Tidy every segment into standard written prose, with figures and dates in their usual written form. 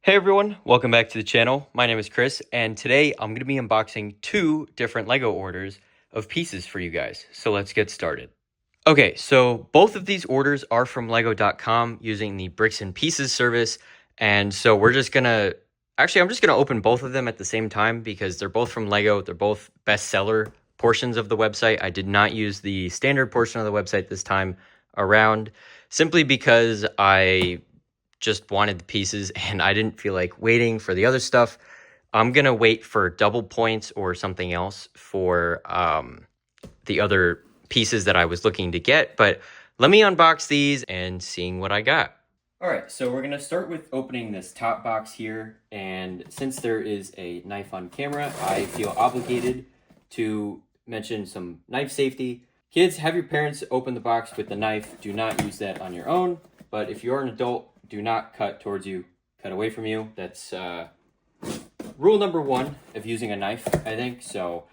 Hey everyone, welcome back to the channel. My name is Chris, and today I'm going to be unboxing two different LEGO orders of pieces for you guys. So let's get started. Okay, so both of these orders are from Lego.com using the Bricks and Pieces service. And so I'm just gonna open both of them at the same time because they're both from Lego. They're both bestseller portions of the website. I did not use the standard portion of the website this time around simply because I just wanted the pieces and I didn't feel like waiting for the other stuff. I'm going to wait for double points or something else for the other pieces that I was looking to get. But let me unbox these and seeing what I got. All right, so we're going to start with opening this top box here. And since there is a knife on camera, I feel obligated to mention some knife safety. Kids, have your parents open the box with the knife. Do not use that on your own. But if you're an adult, do not cut towards you, cut away from you. That's rule number one of using a knife, I think. So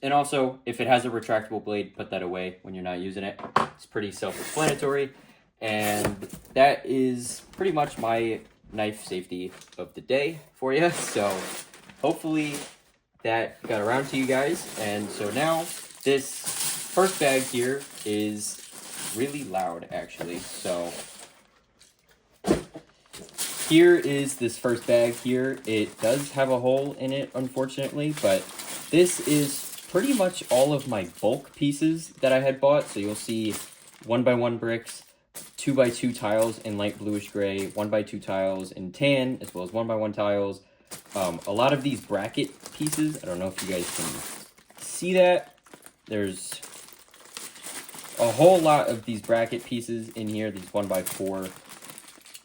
and also, if it has a retractable blade, put that away when you're not using it. It's pretty self-explanatory. And that is pretty much my knife safety of the day for you. So hopefully that got around to you guys. And so now this first bag here is really loud, actually. So here is this first bag here. It does have a hole in it, unfortunately, but this is pretty much all of my bulk pieces that I had bought. So you'll see 1x1 bricks, 2x2 tiles in light bluish gray, 1x2 tiles in tan, as well as 1x1 tiles. A lot of these bracket pieces, I don't know if you guys can see that. There's a whole lot of these bracket pieces in here, these 1x4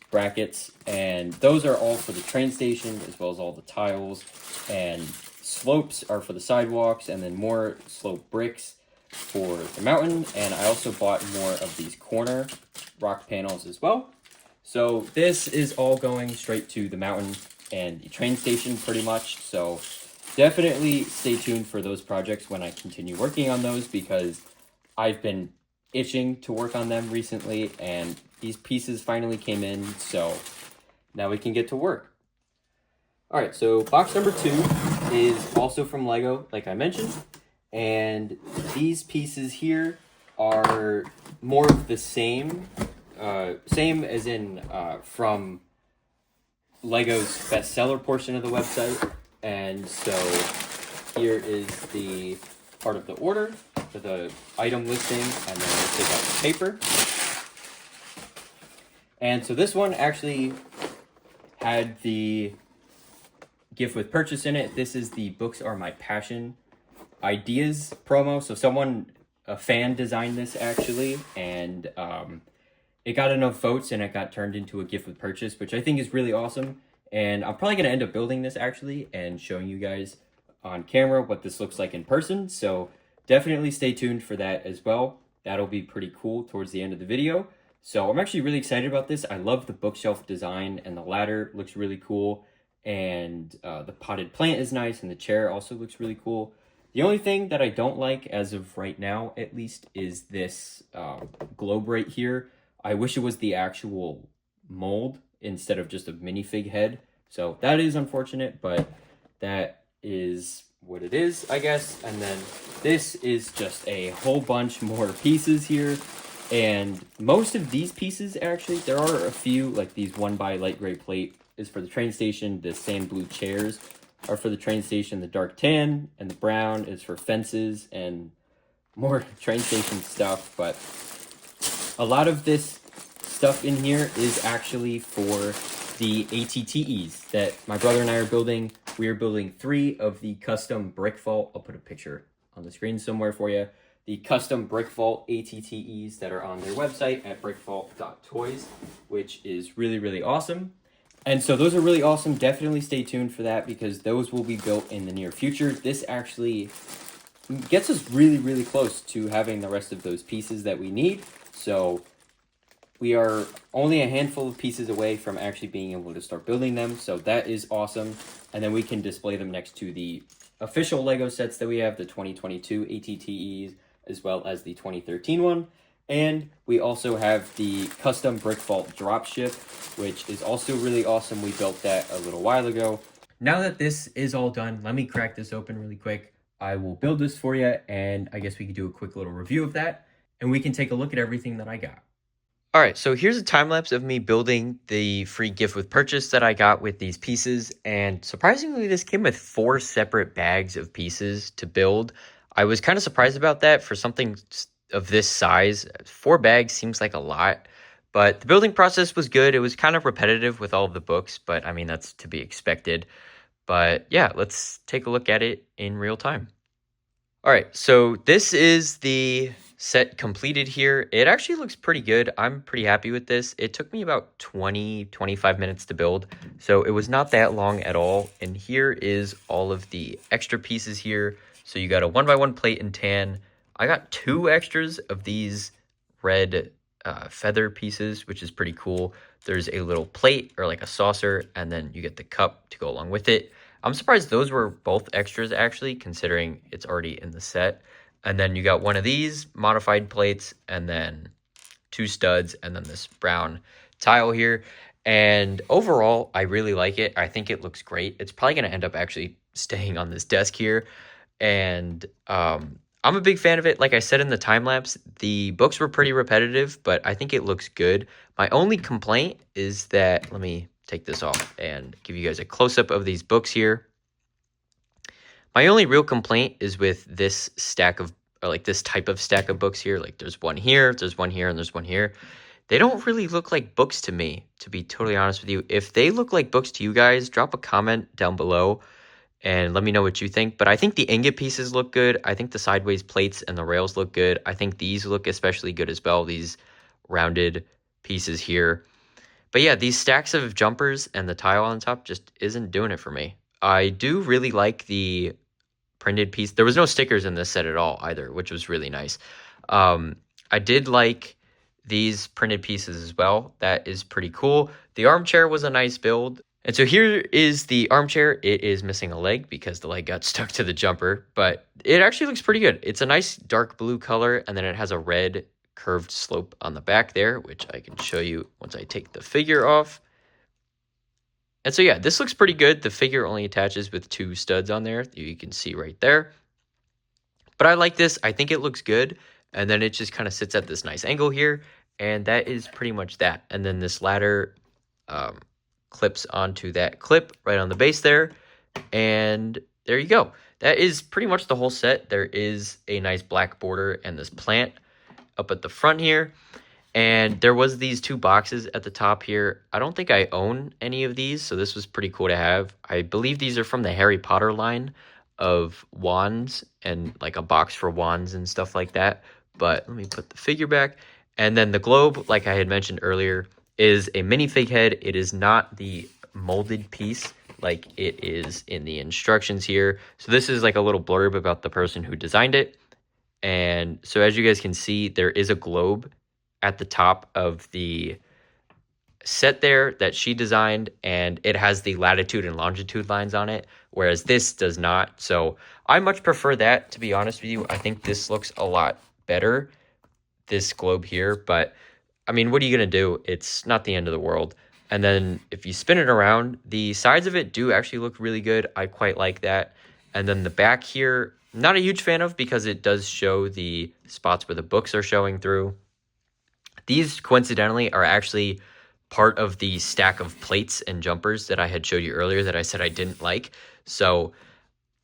brackets, and those are all for the train station, as well as all the tiles, and slopes are for the sidewalks, and then more slope bricks for the mountain. And I also bought more of these corner rock panels as well. So this is all going straight to the mountain and the train station pretty much. So definitely stay tuned for those projects when I continue working on those, because I've been itching to work on them recently, and these pieces finally came in, so now we can get to work. All right, so box number 2 is also from Lego, like I mentioned, and these pieces here are more of the same as in from Lego's bestseller portion of the website. And so here is the part of the order for the item listing, and then we'll take out the paper. And so this one actually had the gift with purchase in it. This is the Books Are My Passion ideas promo. So a fan designed this actually, and it got enough votes and it got turned into a gift with purchase, which I think is really awesome. And I'm probably going to end up building this actually and showing you guys on camera what this looks like in person. So definitely stay tuned for that as well. That'll be pretty cool towards the end of the video. So I'm actually really excited about this. I love the bookshelf design, and the ladder looks really cool. And the potted plant is nice, and the chair also looks really cool. The only thing that I don't like, as of right now at least, is this globe right here. I wish it was the actual mold instead of just a minifig head. So that is unfortunate, but that is what it is, I guess. And then this is just a whole bunch more pieces here. And most of these pieces, actually, there are a few, like these 1x light gray plate is for the train station. The sand blue chairs are for the train station. The dark tan and the brown is for fences and more train station stuff. But a lot of this stuff in here is actually for the ATTEs that my brother and I are building. We are building 3 of the custom Brick Vault. I'll put a picture on the screen somewhere for you. The custom Brick Vault ATTEs that are on their website at brickvault.toys, which is really, really awesome. And so those are really awesome. Definitely stay tuned for that, because those will be built in the near future. This actually gets us really, really close to having the rest of those pieces that we need. So we are only a handful of pieces away from actually being able to start building them. So that is awesome. And then we can display them next to the official Lego sets that we have, the 2022 ATTEs, as well as the 2013 one. And we also have the custom brick vault dropship, which is also really awesome. We built that a little while ago. Now that this is all done, let me crack this open really quick. I will build this for you, and I guess we could do a quick little review of that, and we can take a look at everything that I got. All right, so here's a time lapse of me building the free gift with purchase that I got with these pieces, and surprisingly, this came with 4 separate bags of pieces to build. I was kind of surprised about that for something of this size. 4 bags seems like a lot, but the building process was good. It was kind of repetitive with all of the books, but I mean, that's to be expected. But yeah, let's take a look at it in real time. All right, so this is the set completed here. It actually looks pretty good. I'm pretty happy with this. It took me about 20-25 minutes to build, so it was not that long at all. And here is all of the extra pieces here. So you got a 1x1 plate in tan. I got 2 extras of these red feather pieces, which is pretty cool. There's a little plate or like a saucer, and then you get the cup to go along with it. I'm surprised those were both extras, actually, considering it's already in the set. And then you got one of these modified plates, and then 2 studs, and then this brown tile here. And overall, I really like it. I think it looks great. It's probably going to end up actually staying on this desk here. And I'm a big fan of it. Like I said in the time lapse, the books were pretty repetitive, but I think it looks good. My only complaint is that, let me take this off and give you guys a close-up of these books here. My only real complaint is with this stack of, or like this type of stack of books here. Like there's one here, there's one here, and there's one here. They don't really look like books to me, to be totally honest with you. If they look like books to you guys, drop a comment down below and let me know what you think. But I think the ingot pieces look good. I think the sideways plates and the rails look good. I think these look especially good as well, these rounded pieces here. But yeah, these stacks of jumpers and the tile on top just isn't doing it for me. I do really like the printed piece. There was no stickers in this set at all either, which was really nice. I did like these printed pieces as well. That is pretty cool. The armchair was a nice build. And so here is the armchair. It is missing a leg because the leg got stuck to the jumper, but it actually looks pretty good. It's a nice dark blue color, and then it has a red curved slope on the back there, which I can show you once I take the figure off. And so yeah, this looks pretty good. The figure only attaches with 2 studs on there. You can see right there. But I like this. I think it looks good. And then it just kind of sits at this nice angle here. And that is pretty much that. And then this ladder clips onto that clip right on the base there. And there you go. That is pretty much the whole set. There is a nice black border and this plant up at the front here. And there was these 2 boxes at the top here. I don't think I own any of these, so this was pretty cool to have. I believe these are from the Harry Potter line of wands and like a box for wands and stuff like that. But let me put the figure back. And then the globe, like I had mentioned earlier, is a minifig head. It is not the molded piece like it is in the instructions here. So this is like a little blurb about the person who designed it. And so as you guys can see, there is a globe at the top of the set there that she designed, and it has the latitude and longitude lines on it, whereas this does not. So I much prefer that, to be honest with you. I think this looks a lot better, this globe here, but I mean, what are you going to do? It's not the end of the world. And then if you spin it around, the sides of it do actually look really good. I quite like that. And then the back here, not a huge fan of because it does show the spots where the books are showing through. These, coincidentally, are actually part of the stack of plates and jumpers that I had showed you earlier that I said I didn't like. So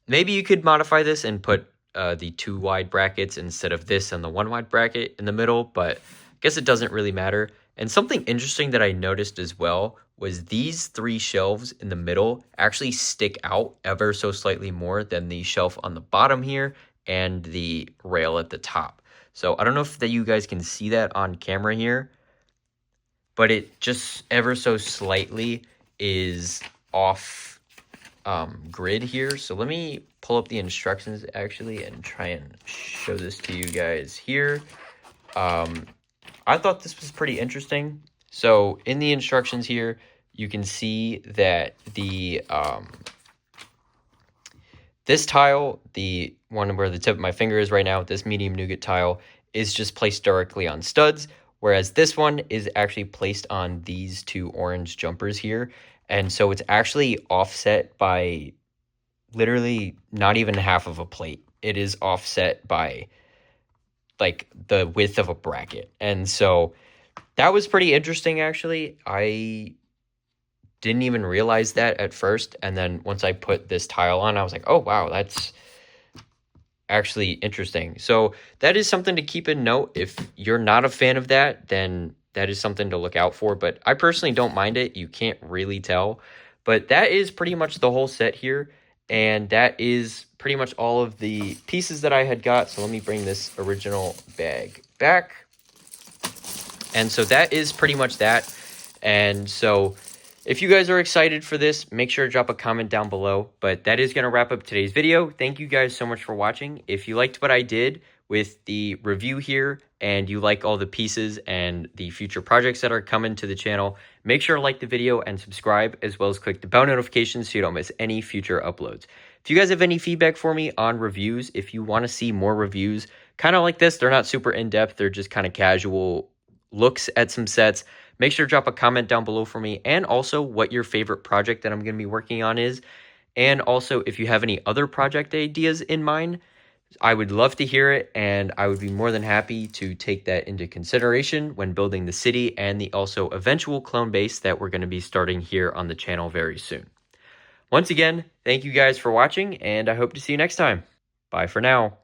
maybe you could modify this and put the 2 wide brackets instead of this and the 1 wide bracket in the middle, but I guess it doesn't really matter. And something interesting that I noticed as well was these 3 shelves in the middle actually stick out ever so slightly more than the shelf on the bottom here and the rail at the top. So I don't know if you guys can see that on camera here, but it just ever so slightly is off grid here. So let me pull up the instructions actually and try and show this to you guys here. I thought this was pretty interesting. So in the instructions here, you can see that the this tile, the one where the tip of my finger is right now, this medium nougat tile, is just placed directly on studs, whereas this one is actually placed on these two orange jumpers here. And so it's actually offset by literally not even half of a plate. It is offset by like the width of a bracket. And so that was pretty interesting, actually. I didn't even realize that at first. And then once I put this tile on, I was like, oh, wow, that's actually interesting. So that is something to keep in note. If you're not a fan of that, then that is something to look out for. But I personally don't mind it. You can't really tell. But that is pretty much the whole set here. And that is pretty much all of the pieces that I had got. So let me bring this original bag back. And so that is pretty much that. And so if you guys are excited for this, make sure to drop a comment down below. But that is going to wrap up today's video. Thank you guys so much for watching. If you liked what I did with the review here and you like all the pieces and the future projects that are coming to the channel, make sure to like the video and subscribe, as well as click the bell notifications so you don't miss any future uploads. If you guys have any feedback for me on reviews, if you want to see more reviews kind of like this, they're not super in-depth, they're just kind of casual looks at some sets, make sure to drop a comment down below for me, and also what your favorite project that I'm going to be working on is. And also, if you have any other project ideas in mind, I would love to hear it, and I would be more than happy to take that into consideration when building the city and the also eventual clone base that we're going to be starting here on the channel very soon. Once again, thank you guys for watching, and I hope to see you next time. Bye for now.